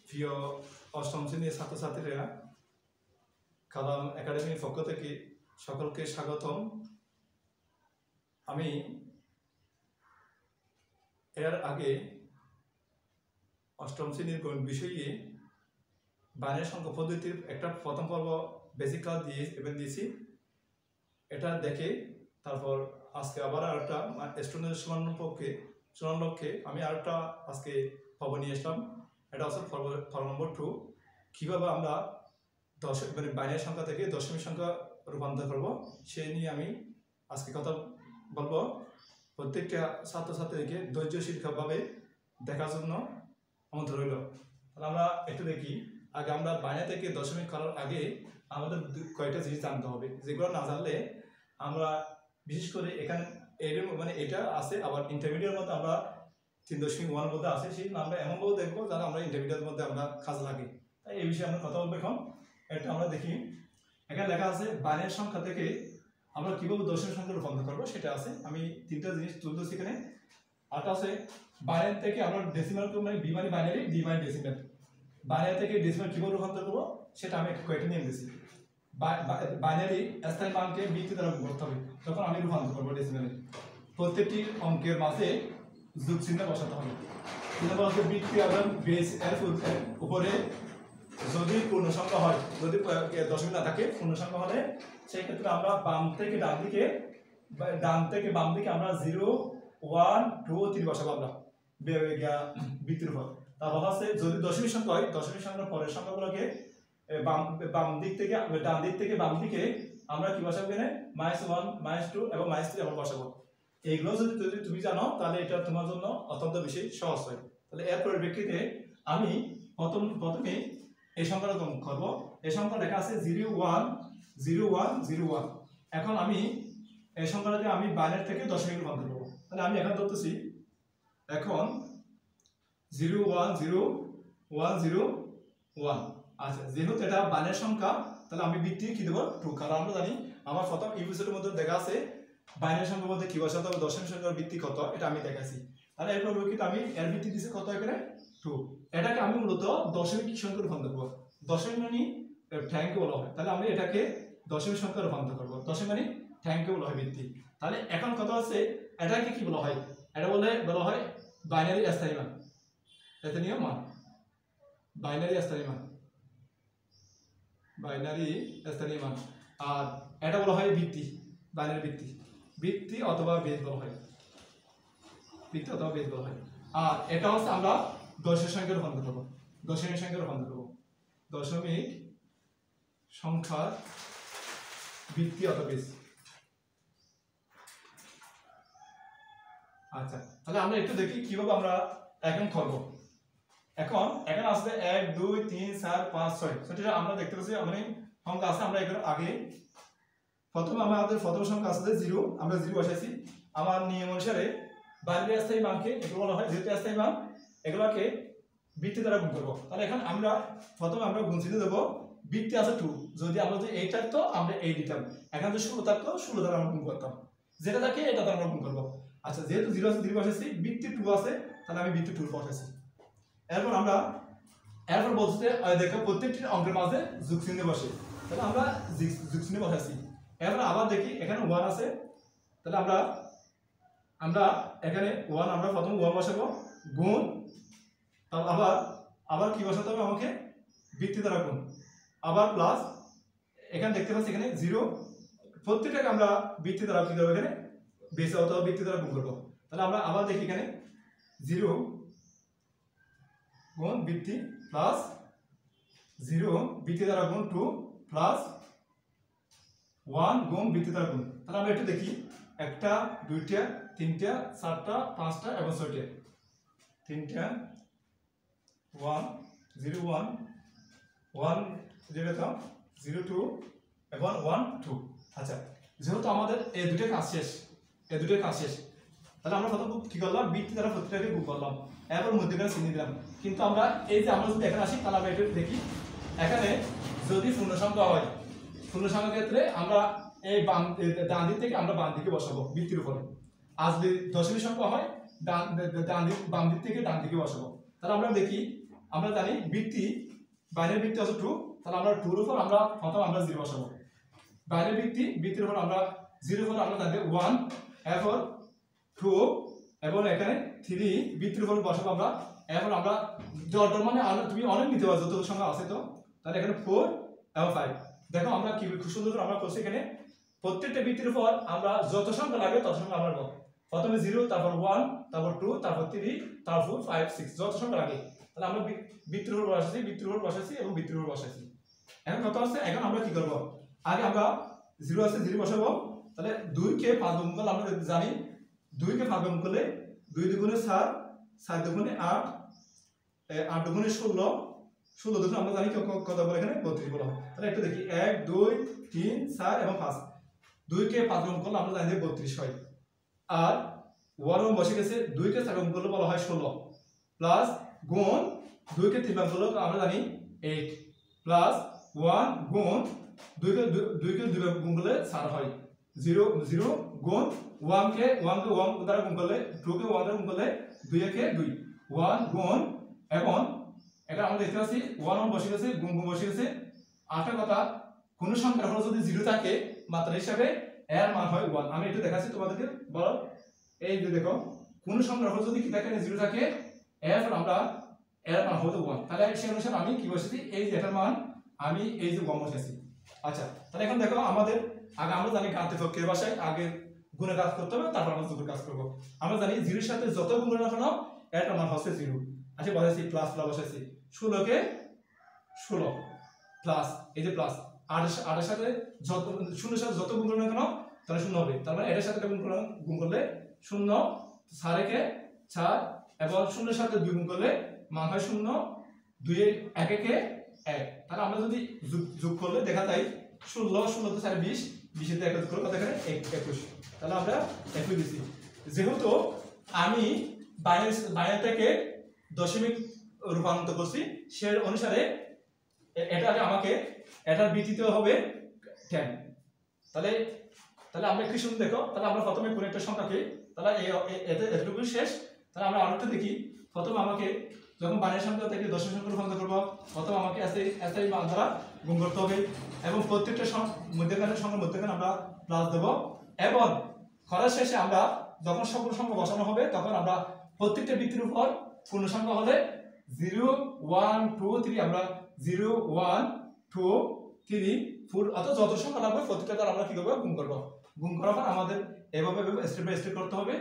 প্রিয় অষ্টম শ্রেণীর ছাত্রছাত্রীরা, কালাম একাডেমির পক্ষ থেকে সকলকে স্বাগতম। আমি এর আগে অষ্টম শ্রেণীর গণিত বিষয়ে বাইনারি সংখ্যা পদ্ধতির একটা প্রথম পর্ব বেসিক ক্লাস দিয়েছি। এটা দেখে তারপর আজকে আবার আরেকটা স্টুডেন্টের সমান লক্ষ্যে আমি আরেকটা আজকে পর্ব নিয়ে আসলাম। এটা হচ্ছে পর্ব নম্বর 2, কীভাবে আমরা বাইনারি সংখ্যা থেকে দশমিক সংখ্যা রূপান্তর করব সেই নিয়ে আমি আজকে কথা বলবো। প্রত্যেকটা ছাত্রছাত্রীকে ধৈর্যশীলভাবে দেখার জন্য আমন্ত্রণ রইল। তাহলে আমরা একটু দেখি, আগে আমরা বাইনারি থেকে দশমিক করার আগে আমাদের কয়েকটা জিনিস জানতে হবে, যেগুলো না জানলে আমরা বিশেষ করে এখানে এটা আছে, আবার ইন্টারমিডিয়েটের মধ্যে আমরা 3.1 মধ্যে আছে, সেই আমরা এমনভাবে দেখবো যারা আমরা ইন্টারমিডিয়েটের মধ্যে আমরা কাজ লাগি। তাই এই বিষয়ে আমরা কথা বলবো। এখন এটা আমরা দেখি, এখানে লেখা আছে বাইনারি সংখ্যা থেকে আমরা কীভাবে দশমিক সংখ্যা রূপান্তর করবো সেটা আছে। আমি তিনটা জিনিস তুলতেছি এখানে। আরটা আছে বাইনারি থেকে আমরা ডেসিমাল বি মানে বাইনারি, ডি মানে ডেসিমাল। বাইনারি থেকে ডেসিমাল কীভাবে রূপান্তর করবো সেটা আমি কয়েকটা নিয়ে দিয়েছি। বাইনারি স্থায়ী মানকে বিটি দ্বারা গুণ করতে হবে, তখন আমি রূপান্তর করবো ডেসিমালে। প্রত্যেকটি অঙ্কের মাঝে যোগ চিহ্ন বসাতে হবে। বিটি এবং বেস এর উপরে যদি পূর্ণ সংখ্যা হয়, যদি দশমিক না থাকে, পূর্ণ সংখ্যা হলে সেই ক্ষেত্রে আমরা বাম থেকে ডান দিকে আমরা 0, 1, 2, 3 বসাবো আমরা বৃত্তির উপর। তারপর আছে যদি দশমিক সংখ্যা হয়, দশমিক সংখ্যার পরের সংখ্যাগুলোকে বাম দিক থেকে ডান দিক থেকে বাম দিকে আমরা কি বসাবো? এখানে -1, -2 এবং -3 আমরা বসাবো। এইগুলো যদি তুমি জানো তাহলে এটা তোমার জন্য অত্যন্ত বেশি সহজ হয়। তাহলে এর পরিপ্রেক্ষিতে আমি প্রথমে এই সংখ্যাটা গণনা করব। এই সংখ্যা লেখা আছে 0, 1, 0, 1, 0, 1। এখন আমি এই সংখ্যাটাকে আমি বাইনারি থেকে দশমিক রূপান্তর করব। তাহলে আমি এখন ধরতেছি, এখন 0, 1, 0, 1, 0, 1। আচ্ছা, যেহেতু এটা বাইনারি সংখ্যা তাহলে আমি বৃত্তি কি দেবো? 2, কারণ আমরা জানি আমার প্রথম ইউনিটের মধ্যে দেখা আছে বাইনারি সংখ্যার মধ্যে কি বসাতে হবে, দশমিক সংখ্যার বৃত্তি কত, এটা আমি দেখাইছি। তাহলে এর পরিপ্রেক্ষিতে আমি এর বৃত্তি দিছি কত? এখানে 2। এটাকে আমি মূলত দশমিক সংখ্যা রূপান্তর করব। দশমিক মানে ঠ্যাংকে বলা হয়, তাহলে আমি এটাকে দশমিক সংখ্যা রূপান্তর করব। দশমিক মানে ঠ্যাংকে বলা হয় বৃত্তি। তাহলে এখন কথা হচ্ছে এটাকে কি বলা হয়? এটা বলা হয় বাইনারি স্থায়ী মান, স্থানীয় মান, বাইনারি স্থায়ী মান, বাইনারি স্থানীয় মান। আর এটা বলা হয় বৃত্তি, বাইনারি বৃত্তি অথবা বেদ বলা হয়, বৃত্তি অথবা বেদ বলা হয়। আর এটা হচ্ছে আমরা দশমিক সংখ্যা রূপান্তর করব, দশমিক সংখ্যা রূপান্তর করব, দশমিক সংখ্যা বৃত্তি অথবা বেদ। আচ্ছা, তাহলে আমরা একটু দেখি কিভাবে আমরা এখন করব। এখন এখানে আসবে 1, 2, 3, 4, 5, 6। সেটা আমরা দেখতে পাচ্ছি অনেক সংখ্যা আছে। আমরা এখানে আগে আমাদের প্রথম সংখ্যা আছে 0, আমরা 0 বসাইছি। আমার নিয়ম অনুসারে বাইনারি স্থায়ী মানকে এগুলো বলা হয়, যেহেতু স্থায়ী মান, এগুলোকে বৃত্তি দ্বারা গুণ করব। তাহলে এখন আমরা আমরা গুণ চিহ্ন দেবো। বৃত্তি আছে 2, যদি আমরা যদি 8 থাকতো আমরা 8 দিতাম। এখন যদি 16 থাকতো 16 দ্বারা আমরা গুণ করতাম, যেটা থাকে এটা দ্বারা আমরা গুণ করবো। আচ্ছা, যেহেতু 0 আছে 0 বসাইছি, বৃত্তি 2 আছে, তাহলে আমি বৃত্তি 2 বসাইছি। এরপর বলতে দেখো প্রত্যেকটি অঙ্কের মাঝে যোগ চিহ্ন বসে, তাহলে আমরা যোগ চিহ্ন বসাইছি। এরপর আবার দেখি এখানে 1 আছে, তাহলে আমরা এখানে 1 আমরা প্রথম 1 বসাবো, গুণ, আবার কি বসাতে হবে আমাকে? বৃত্তি দ্বারা গুণ, আবার প্লাস। এখানে দেখতে পাচ্ছি এখানে 0, প্রত্যেকটাকে আমরা বৃত্তি দ্বারা কি করবো? এখানে বেস অথবা বৃত্তি দ্বারা গুণ করবো। তাহলে আমরা আবার দেখি এখানে 0 গুণ বৃত্তি প্লাস 0 বৃত্তি দ্বারা গুণ 2 প্লাস 1 গুণ বৃত্তি দ্বারা গুণ। তাহলে আমরা একটু দেখি, 1টা 2টা 3টা 4টা 5টা এবং 6টা, 3টা 1 0 1 1 0 2 এবং 1 2। আচ্ছা, যেহেতু আমাদের এই দুটোর কাজ শেষ, তাহলে আমরা প্রথম কি করলাম? বৃত্তি দ্বারা প্রত্যেকটাকে গুণ করলাম, এরপর মধ্যখানে চিহ্ন দিলাম। কিন্তু আমরা এই যে আমরা যদি এখানে আসি, তাহলে আমরা এটা দেখি, এখানে যদি পূর্ণ সংখ্যা হয়, পূর্ণ সংখ্যার ক্ষেত্রে আমরা এই ডান দিক থেকে আমরা বাম দিকে বসাবো বৃত্তির উপরে। আর যদি দশমিক সংখ্যা হয় বাম দিক থেকে ডান দিকে বসাবো। তাহলে আমরা দেখি আমরা জানি বৃত্তি বাইরের বৃত্তি হচ্ছে ট্রু, তাহলে আমরা টুর উপর আমরা প্রথম আমরা 0 বসাবো। বাইরের বৃত্তির উপর আমরা 0 উপর আমরা জানি 1, এরপর 2 এবং এখানে 3 বৃত্তির উপর বসাবো আমরা। এরপর আমরা জড় মানে তুমি অনেক নিতে পারো যত সংখ্যা আছে, তো তাহলে এখানে 4 এবং 5। দেখো আমরা কি খুব সুন্দর করে আমরা করছি, এখানে প্রত্যেকটা বৃত্তির উপর আমরা যত সংখ্যা লাগে তত সংখ্যা আমরা নেব। প্রথমে 0, তারপর 1, তারপর 2, তারপর 3, তারপর 5, 6 যত সংখ্যা লাগে। তাহলে আমরা বৃত্তির উপর বসাইছি এবং বৃত্তির উপর বসাইছি। এখন কত আছে, এখন আমরা কি করব, আগে আমরা 0 আছে 0 বসাবো। তাহলে 2 কে 5 গুণ করলে আমরা জানি 2 কে 5 গুণ করলে 2 দুগুণে 4, 4 দুগুণে 8, 8 দুগুণে 16, 16 দুগুণে আমরা জানি কত বলে এখানে 32 বলা হয়। তাহলে একটু দেখি 1 2 3 4 এবং 5, 2 কে 5 গুণ করলে আমরা জানি যে 32 হয়। আর 1 বসে গেছে, 2 কে 4 গুণ করলে বলা হয় 16, প্লাস গুণ 2 কে 3 গুণ করলে আমরা জানি 8, প্লাস 1 গুণ 2 কে 2 গুণ করলে 4 হয়। 0 0 গুণ 1 কে 1 দ্বারা গুণ করলে 2 কে 1 দ্বারা গুণ করলে 2 কে 2, 1 গুণ, এখন এটা আমরা দেখতে পাচ্ছি 1 বসে গেছে, গুণ বসে গেছে। আরেকটা কথা, কোন সংখ্যার হলো যদি 0 থাকে মাত্রা হিসাবে এর মান হয় 1। আমি একটু দেখাচ্ছি তোমাদেরকে, বলো এই যে দেখো কোন সংখ্যার হলো যদি কি থাকে 0 থাকে, এরপর আমরা এর মান হলো 1। তাহলে সেই অনুসারে আমি কি বসেছি, এই যে এটার মান আমি এই যে 1 বসেছি। আচ্ছা, তাহলে এখন দেখো আমাদের আগে আমরা জানি গাণিতিক ভাষায় আগে গুণের কাজ করতে হবে, তারপর আমরা যোগের কাজ করব। আমরা জানি 0 এর সাথে যত গুণ করো না কেন এটার মান হচ্ছে 0। আচ্ছা, বসাইছি প্লাস বসাইছি 16 কে 16 প্লাস এই যে প্লাস 8 এর সাথে যত 0 এর সাথে যত গুণ করো না কেন তাহলে 0 হবে। তার মানে এর সাথে গুণ করলে 0, 4 কে 4 এবং 0 এর সাথে 2 গুণ করলে মান হয় 0, 2 এর 1 কে 1। তাহলে আমরা যদি যোগ করলে দেখা যায় 16 16 তে 4 20, 20 তে 1 যোগ করলে কত এখানে 21। তাহলে আমরা 21 দিছি। যেহেতু আমি বাইনারিটাকে দশমিক রূপান্তর করছি, সেই অনুসারে এটা আমাকে এটার ভিত্তিতে হবে 10। তাহলে আমরা কি শুনে দেখো, তাহলে আমরা প্রথমে কোন একটা সংখ্যাকে, তাহলে এতটুকু শেষ। তাহলে আমরা আরেকটা দেখি, প্রথমে আমাকে যখন বাইনারি সংখ্যা থেকে দশমিক সংখ্যা রূপান্তর করব, প্রথমে আমাকে এসআই মান দ্বারা গুণ করতে হবে এবং প্রত্যেকটা মধ্যখানের সংখ্যার মধ্যখানে আমরা প্লাস দেব। এবং করার শেষে আমরা যখন সকল সংখ্যা বসানো হবে তখন আমরা প্রত্যেকটা বৃত্তির উপর পূর্ণ সংখ্যা হলে 0 1 2 3 আমরা 0 1 2 3 4 অর্থাৎ যত সংখ্যা লাগবে প্রত্যেকটা দ্বারা আমরা কি করব, গুণ করব। গুণ করার পর আমাদের এভাবে স্টেপ বাই স্টেপ করতে হবে।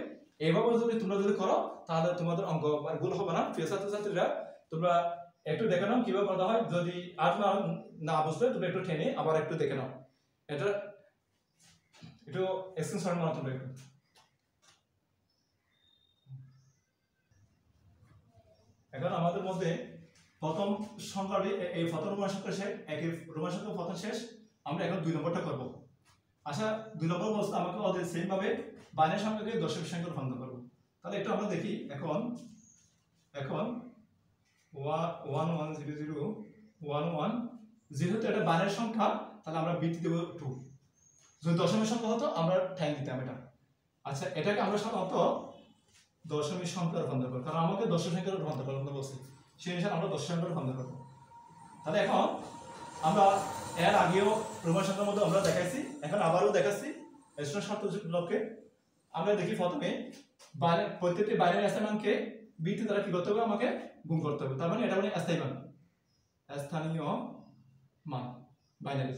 এভাবে তোমরা যদি করো তাহলে তোমাদের অঙ্ক ভুল হবে না। প্রিয় ছাত্রছাত্রীরা, তোমরা একটু দেখে নাও কিভাবে করা হয়। যদি আর না বুঝলে তুমি একটু টেনে আবার একটু দেখে নাও। এটা একটু স্ক্রিনশট নাও তোমরা একটু। এখন আমাদের মধ্যে প্রথম সংখ্যাটি, এই প্রথম রোমান সংখ্যা শেষ, একই রোমান সংখ্যা প্রথম শেষ। আমরা এখন 2 নম্বরটা করব। আচ্ছা, 2 নম্বর বলতে আমাকে ওদের সেম ভাবে বাইনারি সংখ্যাকে দশমিক সংখ্যায় রূপান্তর করব। তাহলে একটু আমরা দেখি, এখন 1 1 0 0 1 1, যেহেতু এটা বাইনারি সংখ্যা তাহলে আমরা বৃত্তি দেব 2। যদি দশমিক সংখ্যা হতো আমরা ঠ্যাং দিতাম এটা। আচ্ছা, এটাকে আমরা সাধারণত দশমিক সংখ্যা রূপান্তর করব, কারণ আমাকে দশমিক সংখ্যা রূপান্তর করতে বলছে, সেই হিসাবে আমরা দশমিক সংখ্যা রূপান্তর করব। তাহলে এখন আমরা এর আগেও রোমান সংখ্যার মধ্যে আমরা দেখাইছি, এখন আবারও দেখাচ্ছি স্টুডেন্ট ছাত্র লক্ষ্যে। আমরা দেখি প্রথমে প্রত্যেকটি বাইনারি অ্যাসাইনমেন্টকে বৃত্তি দ্বারা কি করতে হবে, আমাকে গুণ করতে হবে। তার মানে এটা মানে স্থায়ী মান, স্থানীয় মান বাইনারি।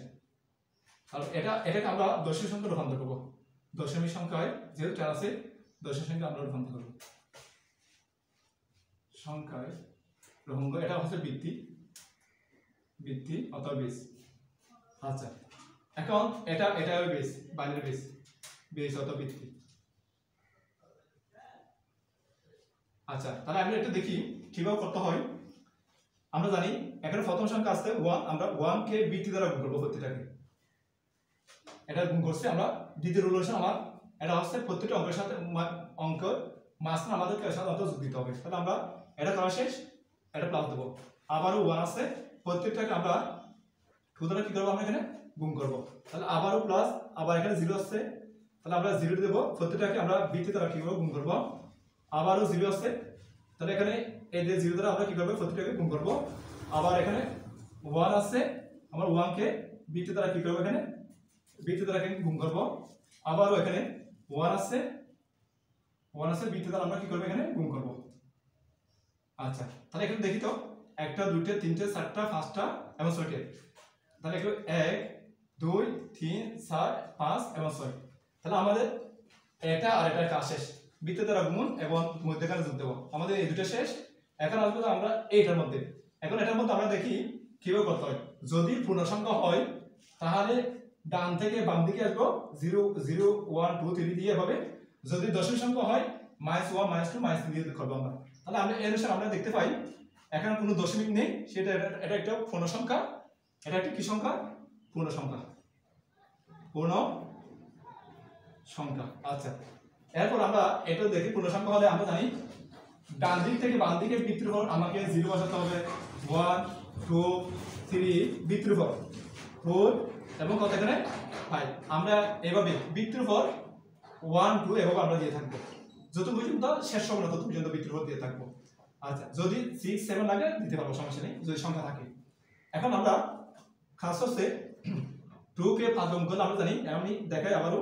আর এটাকে আমরা দশমিক সংখ্যা রূপান্তর করব। দশমিক সংখ্যায় যেহেতু 10 আছে, দশমিক সংখ্যা আমরা রূপান্তর করব সংখ্যায় রূপান্তর। এটা হচ্ছে বৃত্তি অথবা বেস। আচ্ছা, এখন এটা হবে বেস, বাইনারি বেস অথবা বৃত্তি। আচ্ছা, তাহলে আমি একটু দেখি কিভাবে করতে হয়। আমরা জানি এখানে প্রথম সংখ্যা আসছে 1, আমরা 1 কে বৃত্তি দ্বারা গুণ করব প্রত্যেকটাকে। এটা গুণ করছে আমরা দ্বিতীয় রুল অনুসারে আমার এটা হচ্ছে প্রত্যেকটা অঙ্কের সাথে অঙ্কের মাঝখানে আমাদেরকে সাথে অঙ্ক যোগ দিতে হবে। তাহলে আমরা এটা করা শেষ, এটা প্লাস দেবো। আবারও 1 আছে, প্রত্যেকটাকে আমরা 2 দ্বারা কি করবো, আমরা এখানে গুণ করব। তাহলে আবারও প্লাস, আবার এখানে 0 আসছে, তাহলে আমরা 0 দেব। প্রত্যেকটাকে আমরা বৃত্তি দ্বারা কি করব, গুণ করব। আবারও 0 আসছে, তাহলে এখানে এই যে 0 দ্বারা আমরা কি করব প্রতিটাকে গুণ করব আবার এখানে 1 আছে আমরা 1 কে বিটি দ্বারা কি করব এখানে বিটি দ্বারা গুণ করব আবারও এখানে 1 আছে বিটি দ্বারা আমরা কি করব এখানে গুণ করব আচ্ছা তাহলে এখানে দেখি তো একটা দুইটা তিনটে চারটা পাঁচটা এবং ছয়টা তাহলে এগুলো 1 2 3 4 5 এবং 6 তাহলে আমাদের এটা আর এটা কাজ শেষ বিটি দ্বারা গুণ এবং মধ্যখানে যোগ দেব আমাদের এই দুটো শেষ এখন আসবে আমরা এইটার মধ্যে এখন এটার মধ্যে আমরা দেখি কিভাবে করতে হয় যদি পূর্ণ সংখ্যা হয় তাহলে ডান থেকে বাম দিকে আসবো 0 0 1 2 3 দিয়ে হবে যদি দশমিক সংখ্যা হয় -1 -2 -3 দিয়ে করব আমরা তাহলে আমরা এর অনুসারে আমরা দেখতে পাই এখানে কোনো দশমিক নেই সেটা এটা একটা পূর্ণ সংখ্যা এটা একটা কি সংখ্যা পূর্ণ সংখ্যা আচ্ছা এরপর আমরা এটা দেখি পূর্ণ সংখ্যা হলে আমরা জানি ডান দিক থেকে বাম দিকে বৃত্তের উপর আমাকে 0 বসাতে হবে 1 2 3 বৃত্তের উপর 4 এবং কত এখানে 5 আমরা এভাবে বৃত্তের উপর 1 2 এভাবে আমরা দিয়ে থাকবো যত পর্যন্ত শেষ হবে না তত পর্যন্ত বৃত্তের উপর দিয়ে থাকবো আচ্ছা যদি 6 7 লাগে দিতে পারবো সমস্যা নেই যদি সংখ্যা থাকে এখন আমরা খাস হচ্ছে 2 কে 5 অঙ্ক আমরা জানি আমি দেখাই আবারও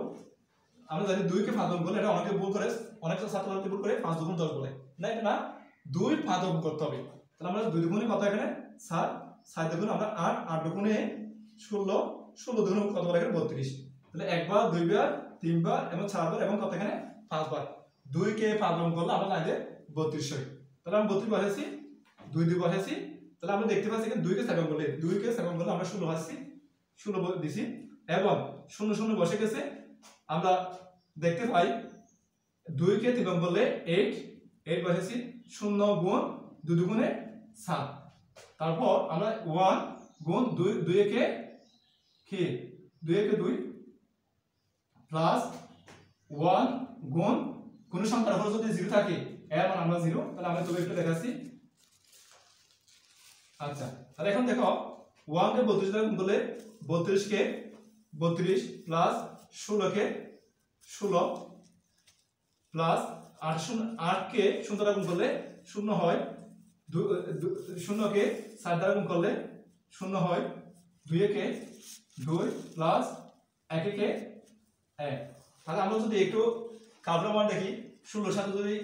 আমরা জানি 2 কে 5 অঙ্ক এটা অনেকে ভুল করে অনেক ছাত্রছাত্রী ভুল করে 5 2 10 বলে না এটা না 2 5 অঙ্ক করতে হবে তাহলে আমরা 2 দুগুণে কত এখানে 7 7 দুগুণে আমরা 8 8 দুগুণে 16 16 দুগুণে কত বলে এখানে 32 তাহলে একবার দুইবার তিনবার এবং চারবার এবং কত এখানে পাঁচবার 2 কে 5 অঙ্ক করলে আমরা জানি 32 হয় তাহলে আমরা 32 বসাইছি 2 2 বসাইছি তাহলে আমরা দেখতে পাচ্ছি এখানে 2 কে 7 বলে 2 কে 7 বলে আমরা 16 বসাইছি 16 দিছি এবং 0 0 বসে গেছে আমরা দেখতে পাই 2 কে 3 বললে 8 8 বসাইছি 0 গুণ 2 দুগুণে 7 তারপর আমরা 1 গুণ 2 2 কে কি 2 কে 2 প্লাস 1 গুণ কোন সংখ্যার উপর যদি 0 থাকে এর মান আমরা 0 তাহলে আমরা তবে একটু দেখাচ্ছি আচ্ছা তাহলে এখন দেখো 1 কে 32 দ্বারা গুণ করলে 32 কে 32 প্লাস 16 কে 16 প্লাস 8 কে 0 দ্বারা গুণ করলে 0 হয় 0 কে 7 দ্বারা গুণ করলে 0 হয় 2 কে 2 প্লাস 1 কে 1 তাহলে আমরা যদি একটু কালকুলেটর মান দেখি 16 সাথে যদি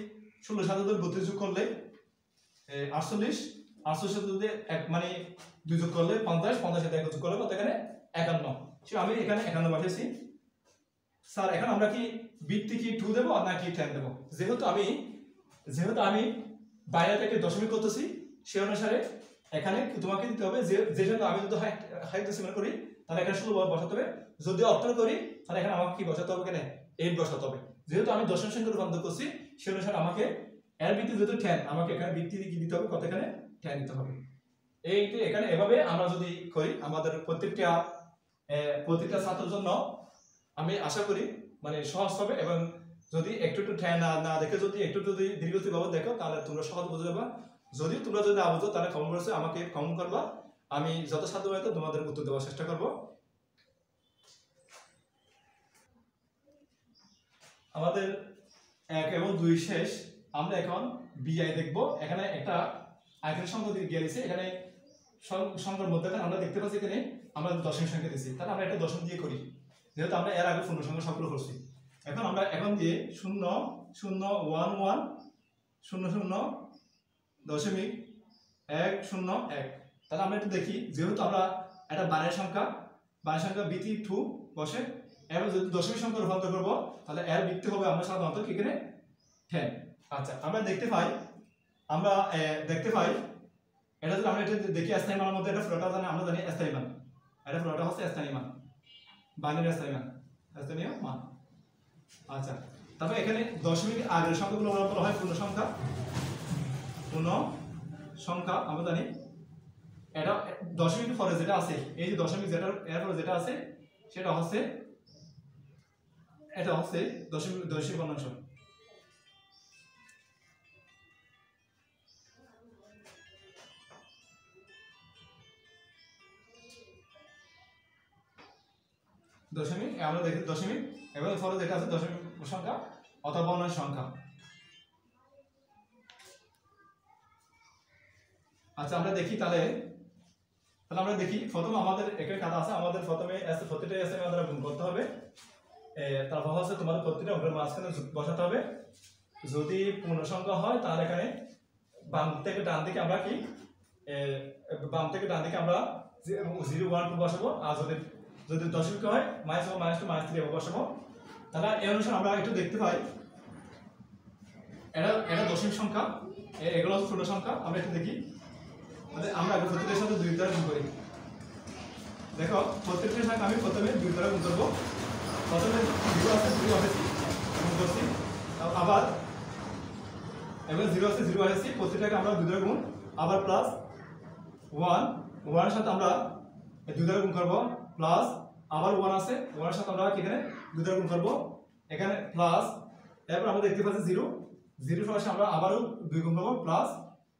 32 যোগ করলে 48 48 সাথে যদি এক মানে 2 যোগ করলে 50 50 সাথে 1 যোগ করলে কত এখানে 51 সো আমি এখানে 51 বসাইছি স্যার এখন আমরা কি বৃত্তি কি 2 দেব নাকি 10 দেব যেহেতু আমি বাইরে থেকে দশমিক করতেছি সেই অনুসারে এখানে তোমাকে দিতে হবে যে জন্য আমি যদি হাইট ডেসিমাল করি তাহলে এখানে 16 বসাতে হবে যদি অক্টাল করি তাহলে এখানে আমাকে কি বসাতে হবে এখানে 8 বসাতে হবে যেহেতু আমি দশমিক সংখ্যা রূপান্তর করছি সেই অনুসারে আমাকে এর বৃত্তি যেহেতু 10 আমাকে এখানে বৃত্তি কি দিতে হবে কত এখানে 10 দিতে হবে এইটা এখানে এভাবে আমরা যদি করি আমাদের প্রত্যেকটা ছাত্রের জন্য আমি আশা করি মানে সহজ হবে এবং যদি একটু না দেখে যদি একটু যদি দীর্ঘভাবে দেখো তাহলে তোমরা সহজ বুঝে যাবে যদি তোমরা যদি না বুঝো তাহলে কমেন্ট বক্সে আমাকে কমেন্ট করবা আমি যত সাধ্য হয় তোমাদের উত্তর দেওয়ার চেষ্টা করব আমাদের 1 এবং 2 শেষ আমরা এখন বিআই দেখব এখানে একটা আয়তনের সংখ্যা দিয়ে গিয়েছে এখানে সংখ্যার মধ্যখানে আমরা দেখতে পাচ্ছি এখানে আমরা দশমিক সংখ্যা দিয়েছি তাহলে আমরা এটা দশমিক দিয়ে করি যেহেতু আমরা এর আগে পূর্ণ সংখ্যা সবগুলো করছি এখন আমরা দিয়ে 0 0 1 1 0 0 দশমিক 1 0 1 তাহলে আমরা একটু দেখি যেহেতু আমরা এটা বাইনারি সংখ্যা বৃত্তি 2 বসে এবং যদি দশমিক সংখ্যা রূপান্তর করব তাহলে এর বৃত্তি হবে আমরা সাধারণত এখানে 10 আচ্ছা আমরা দেখতে পাই এটা যদি আমরা এটা দেখি স্থায়ী মানের মধ্যে এটা পুরোটা জানি আমরা জানি স্থায়ী মান এটা পুরোটা হচ্ছে স্থায়ী মান বাইনারি স্থায়ী মান আচ্ছা তারপর এখানে দশমিক আগের সংখ্যাগুলো বলা হয় পূর্ণ সংখ্যা আমরা জানি এটা দশমিক পরে যেটা আছে এই যে দশমিক যেটা এর পরে যেটা আছে সেটা হচ্ছে এটা হচ্ছে দশমিক ভগ্নাংশ দশমিক আমরা দেখি দশমিক এবং পরে যেটা আছে দশমিক সংখ্যা অথবা ভগ্নাংশ সংখ্যা আচ্ছা আমরা দেখি তাহলে আমরা দেখি প্রথমে আমাদের এখানে কাটা আছে, আমাদের প্রথমে প্রতিটা এস আমাদের গুণ করতে হবে, তারপর হচ্ছে তোমাদের প্রতিটা অঙ্কের মাঝখানে বসাতে হবে। যদি পূর্ণ সংখ্যা হয় তাহলে এখানে বাম থেকে ডান দিকে আমরা কি বাম থেকে ডান দিকে আমরা 0 1 2 বসাবো, আর যদি দশমিক হয় -1 -2 -3 বসাবো। তাহলে এই অনুসারে আমরা একটু দেখতে পাই এটা দশমিক সংখ্যা, এগুলো হচ্ছে পূর্ণ সংখ্যা। আমরা একটু দেখি, আমরা আগে প্রত্যেকটার সাথে 2 দ্বারা গুণ করি। দেখো প্রত্যেকটার সাথে আমি প্রথমে 2 দ্বারা গুণ করবো। প্রথমে 0 আছে 2 আছে গুণ করছি, আবার এবার 0 আছে 0 আছে, প্রত্যেকটাকে আমরা 2 দ্বারা গুণ, আবার প্লাস 1 1 এর সাথে আমরা 2 দ্বারা গুণ করব, প্লাস আবার 1 আছে 1 এর সাথে আমরা এখানে 2 দ্বারা গুণ করব, এখানে প্লাস, এরপর আমরা দেখতে পাচ্ছি 0 0 এর সাথে আমরা আবারও 2 গুণ করব, প্লাস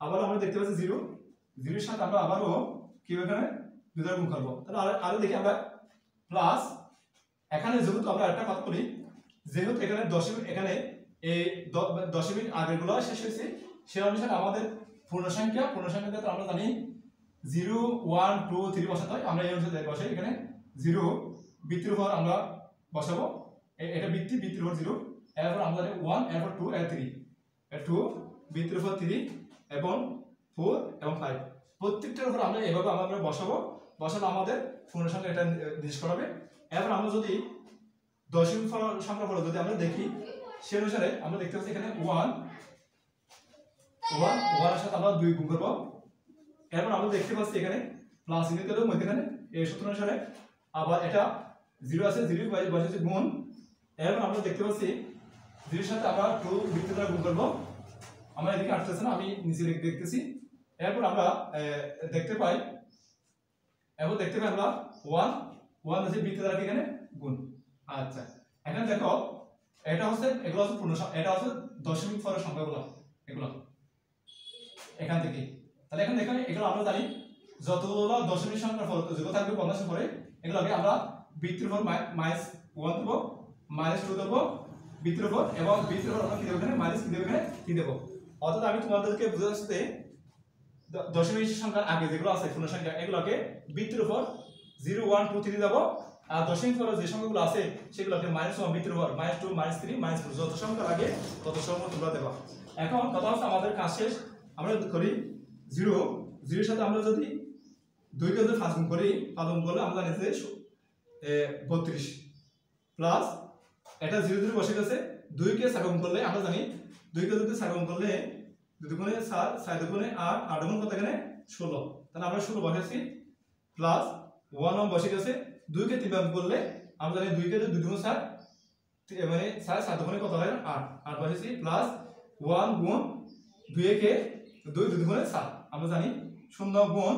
আবার আমরা দেখতে পাচ্ছি 0 0 এর সাথে আমরা আবারও কি এখানে 2 দ্বারা গুণ করব। তাহলে আরো দেখি আমরা প্লাস, এখানে যেহেতু আমরা একটা কথা বলি, যেহেতু এখানে দশমিক, এখানে এই দশমিক আগেরগুলো শেষ হয়েছে, সেই অনুসারে আমাদের পূর্ণ সংখ্যার ক্ষেত্রে আমরা জানি 0 1 2 3 বসাতে হয়। আমরা এই অনুসারে বসাই, এখানে 0 বৃত্তির উপর আমরা বসাবো, এটা বৃত্তির উপর 0, এরপর আমরা জানি 1, এরপর 2 এর 3, 2 বৃত্তির উপর 3 এবং 4 এবং 5, প্রত্যেকটার উপর আমরা এভাবে আমরা বসাবো। বসালে আমাদের পূর্ণ সংখ্যা এটা নির্দেশ করাবে। এরপর আমরা যদি দশমিক সংখ্যা ফল যদি আমরা দেখি, সেই অনুসারে আমরা দেখতে পাচ্ছি এখানে 1 এর সাথে আমরা 2 গুণ করব, এরপর আমরা দেখতে পাচ্ছি এখানে প্লাস চিহ্ন দিলেও মধ্যখানে এই সূত্র অনুসারে, আবার এটা 0 আছে 0 বসেছে গুণ, এরপর আমরা দেখতে পাচ্ছি 0 এর সাথে আমরা 2 বৃত্ত দ্বারা গুণ করব। আমরা এদিকে আসতেছে না, আমি নিচে দেখতেছি। এরপর আমরা দেখতে পাই আমরা 1 আছে বৃত্ত দ্বারা এখানে গুণ। আচ্ছা এখানে দেখো এটা হচ্ছে, এগুলো হচ্ছে পূর্ণ সংখ্যা, এটা হচ্ছে দশমিক পরের সংখ্যাগুলো এগুলো এখান থেকে। তাহলে এখন দেখেন এগুলো আমরা জানি যতগুলো দশমিক সংখ্যার ফল যেগুলো থাকবে পঞ্চাশের পরে, এগুলোকে আমরা বৃত্তের উপর -1 দেবো, -2 দেবো বৃত্তের উপর, এবং বৃত্তের উপর আমরা কি দেবো এখানে মাইনাস কি দেবো এখানে 3 দেবো। অর্থাৎ আমি তোমাদেরকে বুঝাতে দশমিক সংখ্যার আগে যেগুলো আছে পূর্ণ সংখ্যা, এগুলোকে বৃত্তের উপর 0 1 2 3 দেবো, আর দশমিক পরে যে সংখ্যাগুলো আছে সেগুলোকে -1 বৃত্তের উপর -2 -3 -4, যত সংখ্যা লাগে তত সংখ্যা তোমরা দেবা। এখন কথা হচ্ছে আমাদের কাজ শেষ। আমরা করি 0 এর সাথে আমরা যদি 2 কে যদি 5 গুণ করি, 5 গুণ করলে আমরা জানি যে 32, প্লাস এটা 0 0 বসে গেছে, 2 কে 4 গুণ করলে আমরা জানি 2 কে যদি 4 গুণ করলে 2 দুগুণে 4 4 দুগুণে 8 8 গুণ কত এখানে 16, তাহলে আমরা 16 বসাইছি, প্লাস 1 বসে গেছে, 2 কে 3 গুণ করলে আমরা জানি 2 কে 2 দুগুণ 4 মানে 4 4 দুগুণে কত হয় 8 8 বসাইছি, প্লাস 1 গুণ 2 কে 2 দুগুণে 4 আমরা জানি 0 গুণ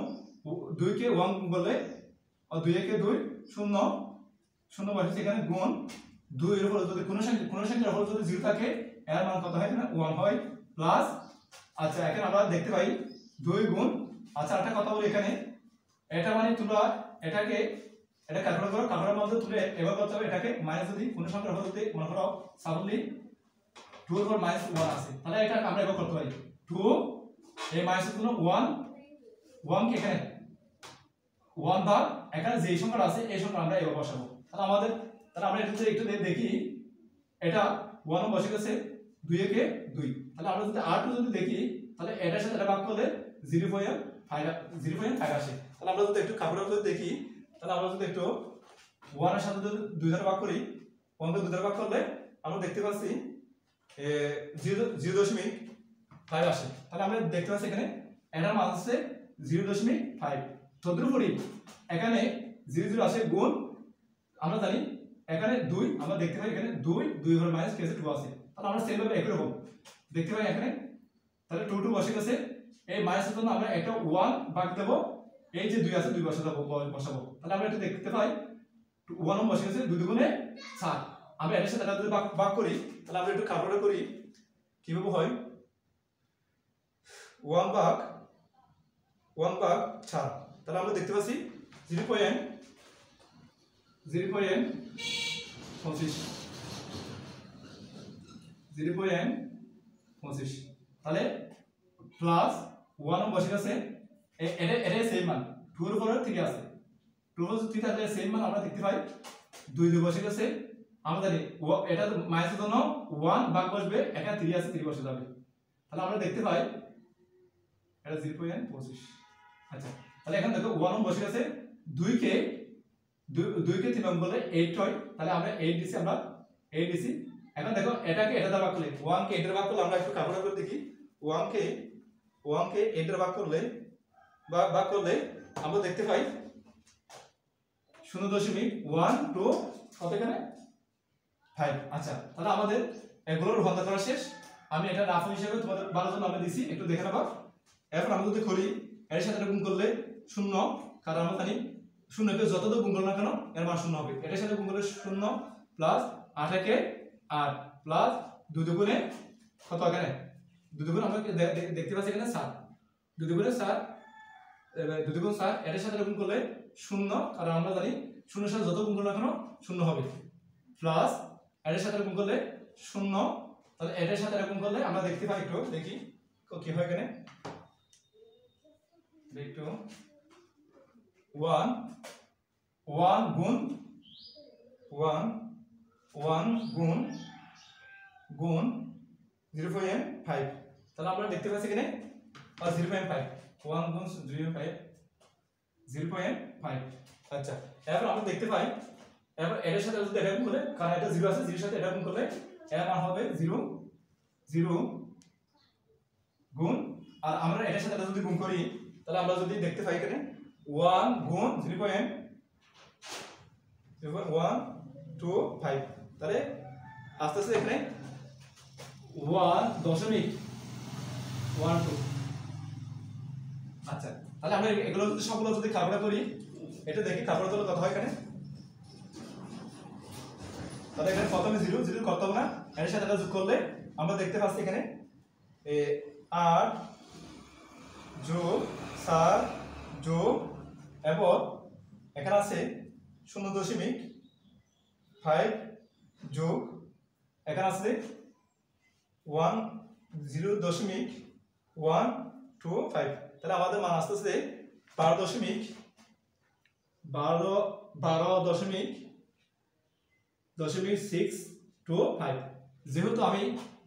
2 কে 1 গুণ করলে 2 কে 2 0 0 বসাইছি এখানে, গুণ 2 এর উপর যদি কোনো সংখ্যার উপর যদি 0 থাকে এর মান কত হয় এখানে 1 হয়, প্লাস আচ্ছা এখানে আমরা দেখতে পাই 2 গুণ, আচ্ছা একটা কথা বলি এখানে, এটা মানে তোমরা এটাকে এটা ক্যালকুলেট করো, ক্যালকুলেটরের মধ্যে তুলে এবার করতে হবে এটাকে মাইনাস, যদি কোনো সংখ্যার উপর যদি মনে করো সাপোজলি 2 এর উপর -1 আছে, তাহলে এটা আমরা এবার করতে পারি 2 এই মাইনাসের জন্য 1 কে এখানে 1 ভাগ এখানে যে সংখ্যাটা আছে এই সংখ্যা আমরা এবার বসাবো। তাহলে আমরা একটু দেখি, এটা 1 বসে গেছে, 2 কে 2, তাহলে আমরা যদি r2 যদি দেখি, তাহলে এটার সাথে এটা ভাগ করলে 0.5 আসে। তাহলে আমরা যদি একটু ক্যালকুলেটর যদি দেখি, তাহলে আমরা যদি একটু 1 এর সাথে যদি 2 দ্বারা ভাগ করি, 1 কে 2 দ্বারা ভাগ করলে আমরা দেখতে পাচ্ছি 0.5 আসে। তাহলে আমরা দেখতে পাচ্ছি এখানে এটার মান হচ্ছে 0.5, তদ্রুপরি এখানে 0 0 আসে, গুণ আমরা জানি এখানে 2, আমরা দেখতে পাই এখানে 2 এর মাইনাস কেসে 2 আছে, তাহলে আমরা সেম ভাবে একই রকম দেখতে পাই এখানে, তাহলে 2 2 বসে গেছে, এই মাইনাসের জন্য আমরা একটা 1 ভাগ দেব, এই যে 2 আছে 2 বসাবো, তাহলে আমরা এটা দেখতে পাই 1 বসে গেছে, 2 দুগুণে 4, আমরা এর সাথে এটা যদি ভাগ করি, তাহলে আমরা একটু ক্যালকুলেট করি কিভাবে হয়, 1 ভাগ 4, তাহলে আমরা দেখতে পাচ্ছি 0.25, তাহলে প্লাস 1 বসে গেছে, এটা সেম মান 2 এর উপরে 3 আছে 2 এর উপরে 3 থাকলে সেম মান আমরা দেখতে পাই 2 2 বসে গেছে আমরা জানি এটা মাইনাসের জন্য 1 ভাগ বসবে এখানে 3 আছে 3 বসে যাবে তাহলে আমরা দেখতে পাই এটা 0.25 আচ্ছা তাহলে এখন দেখো 1 বসে গেছে 2 কে 3 ভাগ করলে 8 হয় তাহলে আমরা 8 দিছি আমরা 8 দিছি এখন দেখো এটাকে এটা দ্বারা ভাগ করলে 1 কে 8 দ্বারা ভাগ করলে আমরা একটু ক্যালকুলেট করে দেখি 1 কে 8 দ্বারা ভাগ করলে আমরা দেখতে পাই 0.12 কত এখানে 5 আচ্ছা তাহলে আমাদের এগুলোর রূপান্তর করা শেষ আমি এটা রাফ হিসেবে তোমাদের ভালোর জন্য আমি দিছি একটু দেখে নেবা এখন আমরা যদি করি এর সাথে গুণ করলে 0 কারণ আমরা জানি 0 কে যত গুণ করো না কেন এর মান 0 হবে এটার সাথে গুণ করলে 0 প্লাস 8 কে 8 প্লাস 2 দুগুণে কত এখানে 2 দুগুণ আমরা দেখতে পাচ্ছি এখানে 7 2 দুগুণে 7 2 দুগুণ 7 এর সাথে গুণ করলে 0 কারণ আমরা জানি 0 এর সাথে যত গুণ করো না কেন 0 হবে প্লাস এর সাথে গুণ করলে 0 তাহলে এর সাথে গুণ করলে আমরা দেখতে পাই একটু দেখি কি হয় এখানে দেখো 1 গুণ 0.5 তাহলে আমরা দেখতে পাচ্ছি এখানে 0.5 1 গুণ 0.5 আচ্ছা এবার আমরা দেখতে পাই এবার এর সাথে যদি এটা গুণ করলে কারণ এটা 0 আছে 0 এর সাথে এটা গুণ করলে এর মান হবে 0 গুণ আর আমরা এর সাথে যদি গুণ করি তাহলে আমরা যদি দেখতে পাই এখানে 1 গুণ 0.125 তাহলে আস্তে আস্তে এখানে 1.12 আচ্ছা তাহলে আমরা এগুলো যদি সবগুলো যদি ক্যালকুলেট করি এটা দেখি ক্যালকুলেট করলে কত হয় এখানে তাহলে এখানে প্রথমে 0 করতে হবে না এর সাথে যোগ করলে আমরা দেখতে পাচ্ছি এখানে 8 যোগ 4 যোগ এবং এখানে আছে 0.5 যোগ এখানে আছে 0.125 তাহলে আমাদের মান আসতেছে 12.625 যেহেতু আমি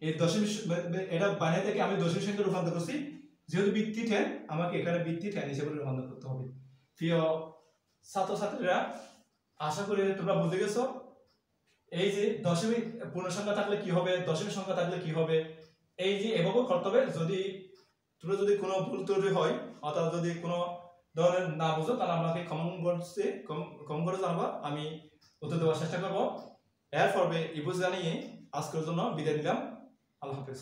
এই দশমিক এটা বানিয়ে থেকে আমি দশমিক সংখ্যা রূপান্তর করছি যেহেতু বৃত্তি 10 আমাকে এখানে বৃত্তি 10 হিসেবে রূপান্তর করতে হবে প্রিয় ছাত্রছাত্রীরা আশা করি তোমরা বুঝে গেছো এই যে দশমিক পূর্ণ সংখ্যা থাকলে কি হবে দশমিক সংখ্যা থাকলে কি হবে এই যে এভাবে করতে হবে যদি তোমরা যদি কোনো ভুল ত্রুটি হয় অথবা যদি কোনো ধরনের না বুঝো তাহলে আমাকে কমেন্ট করে জানাবা আমি উত্তর দেওয়ার চেষ্টা করবো এর পর্বে এই বুঝ জানিয়ে আজকের জন্য বিদায় নিলাম আল্লাহ হাফেজ